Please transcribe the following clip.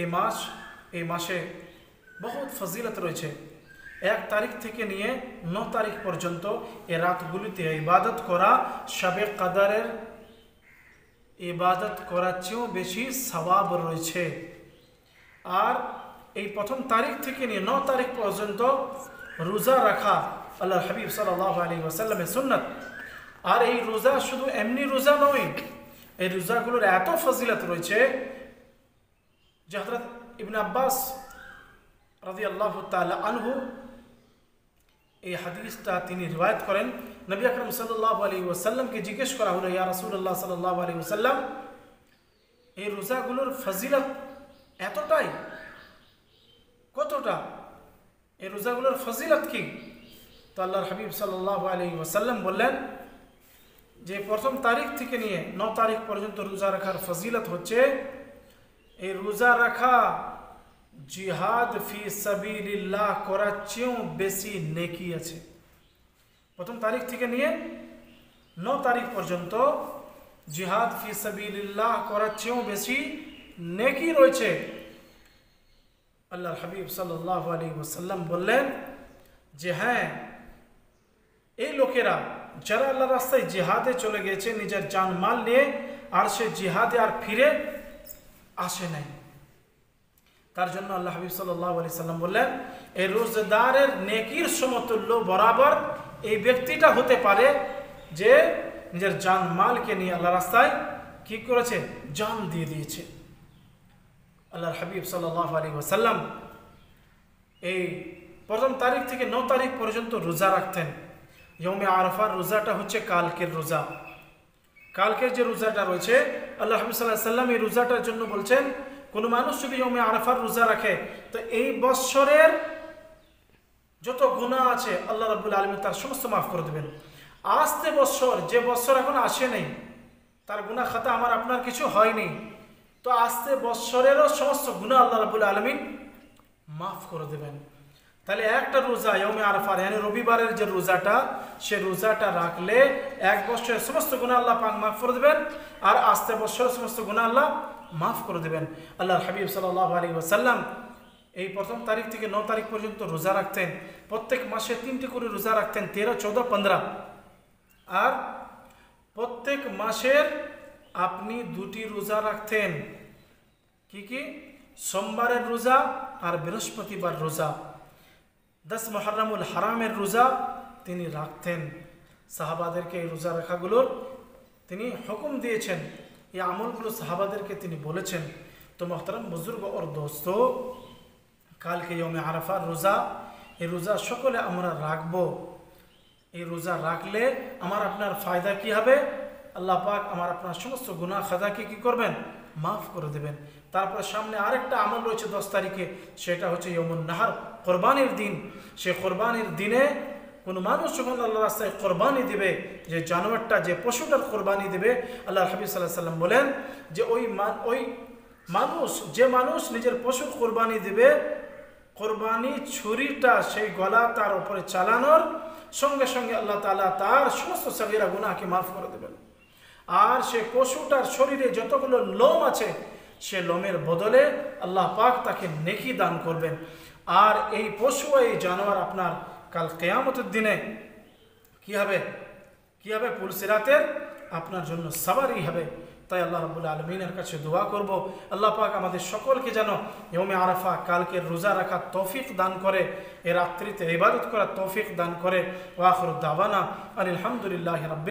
এই মাসে বহুত ফজিলত রয়েছে। 1 তারিখ থেকে নিয়ে 9 তারিখ পর্যন্ত এই রাতগুলিতে ইবাদত করা শবে কদরের ইবাদত করার চেয়েও বেশি সওয়াব রয়েছে। আর এই প্রথম তারিখ থেকে নিয়ে 9 তারিখ পর্যন্ত রোজা রাখা আল্লাহর হাবিব সাল্লাল্লাহু আলাইহি ওয়াসাল্লামের সুন্নাত। আর এই রোজা শুধু এমনি রোজা নয়, এই রোজাগুলোর এত ফজিলত রয়েছে যে হযরত ইবনে আব্বাস রাদিয়াল্লাহু তাআলা আনহু এই হাদিসটা তিনি রিওয়ায়াত করেন। নবী আকরাম সাল্লাল্লাহু আলাইহি ওয়াসাল্লামকে জিজ্ঞেস করা হলো, ইয়া রাসূলুল্লাহ সাল্লাল্লাহু আলাইহি ওয়াসাল্লাম, এই রোজাগুলোর ফজিলত এতটাই, কতটা, এই রোজাগুলোর ফজিলত কি? তো আল্লাহর হাবিব সাল্লাল্লাহু আলাইহি ওয়াসাল্লাম বললেন যে প্রথম তারিখ থেকে নিয়ে 9 তারিখ পর্যন্ত রোজা রাখার ফজিলত হচ্ছে, এই রোজা রাখা জিহাদ ফি সাবিলিল্লাহ করার চেয়েও বেশি নেকি আছে। প্রথম তারিখ থেকে নিয়ে 9 তারিখ পর্যন্ত জিহাদ ফি সাবিলিল্লাহ করার চেয়েও বেশি নেকি রয়েছে। আল্লাহর হাবিব সাল্লাল্লাহু আলাইহি ওয়াসাল্লাম বললেন যে হ্যাঁ, এই লোকেরা যারা আল্লাহর রাস্তায় জিহাদে চলে গেছে নিজের জানমাল নিয়ে, আর সে জিহাদে আর ফিরে আসে নাই, তার জন্য আল্লাহ হাবিব সাল্লাল্লাহু আলাইহি সাল্লাম বললেন এই রোজাদারের নেকির সমতুল্য বরাবর এই ব্যক্তিটা হতে পারে যে নিজের জানমালকে নিয়ে আল্লাহর রাস্তায় কি করেছে, জান দিয়ে দিয়েছে। আল্লাহর হাবিব সাল্লাল্লাহু আলাইহি ওয়াসাল্লাম এই প্রথম তারিখ থেকে 9 তারিখ পর্যন্ত রোজা রাখতেন। ইয়মে আরাফার রোজাটা হচ্ছে কালকের রোজা। কালকের যে রোজাটা রয়েছে, আল্লাহ হাবিব সাল্লাল্লাহু আলাইহি ওয়াসাল্লাম এই রোজাটার জন্য বলছেন, কোনো মানুষ যদি ইয়মে আরাফার রোজা রাখে তো এই বৎসরের যত গুনাহ আছে আল্লাহ রাব্বুল আলামিন তার সমস্ত মাফ করে দেবেন। আসতে বৎসর, যে বৎসর এখন আসে নাই, তার গুনাহ খাতা আমার আপনার কিছু হয়নি, তো আসতে বৎসরেরও সমস্ত গুনাহ আল্লাহ রাব্বুল আলামিন মাফ করে দেবেন। তাহলে একটা রোজা ইয়মে আরাফার মানে রবিবারের যে রোজাটা, সে রোজাটা রাখলে 1 বছরের সমস্ত গুনাহ আল্লাহ পাক মাফ করে দেবেন, আর আসতে বছরের সমস্ত গুনাহ আল্লাহ মাফ করে দেবেন। আল্লাহর হাবিব সাল্লাল্লাহু আলাইহি ওয়াসাল্লাম এই প্রথম তারিখ থেকে 9 তারিখ পর্যন্ত রোজা রাখতেন। প্রত্যেক মাসে 3টি করে রোজা রাখতেন, 13, 14, 15। আর প্রত্যেক মাসের আপনি 2টি রোজা রাখতেন। কি কি? সোমবারের রোজা আর বৃহস্পতিবার রোজা। 10 মুহররমুল হারামের রোজা তিনি রাখতেন। সাহাবাদেরকে এই রোজা রাখাগুলোর তিনি হুকুম দিয়েছেন, এই আমলগুলো সাহাবাদেরকে তিনি বলেছেন। তো মোহতারাম বুজুর্গ और दोस्तों, কালকে ইয়মে আরাফার রোজা, এই রোজা সকলে আমরা রাখবো। এই রোজা রাখলে আমার আপনার ফায়দা কি হবে? আল্লাহ পাক আমার আপনার সমস্ত গুনাহ খাতাকে কি করবেন? মাফ করে দেবেন। তারপরে সামনে আরেকটা আমল রয়েছে 10 তারিখে, সেটা হচ্ছে ইয়মুন নাহার, কোরবানির দিন। সে কোরবানির দিনে কোনো মানুষ যখন আল্লাহর রাস্তায় কোরবানি দিবে, যে জানোয়ারটা, যে পশুটার কোরবানি দিবে, আল্লাহর হাবিব সাল্লাল্লাহু আলাইহি সাল্লাম বলেন যে যে মানুষ নিজের পশুর কোরবানি দিবে, কোরবানি ছুরিটা সেই গলা তার উপরে চালানোর সঙ্গে সঙ্গে আল্লাহ তাআলা তার সমস্ত সগীরা গুনাহকে মাফ করে দেবেন। আর সে পশুটার শরীরে যতগুলো লোম আছে, সে লোমের বদলে আল্লাহ পাক তাকে নেকি দান করবেন। আর এই পশু, এই জানোয়ার আপনার কাল কিয়ামতের দিনে কি হবে? পুলসিরাতের আপনার জন্য সওয়ারি হবে। তাই আল্লাহ রাব্বুল আলামিনের কাছে দোয়া করব, আল্লাহ পাক আমাদের সকলকে যেন ইয়মে আরাফা কালকের রোজা রাখার তৌফিক দান করে, এই রাত্রিতে ইবাদত করার তৌফিক দান করে। ওয়া আখিরু দাওয়ানা আলহামদুলিল্লাহি রাব্বিল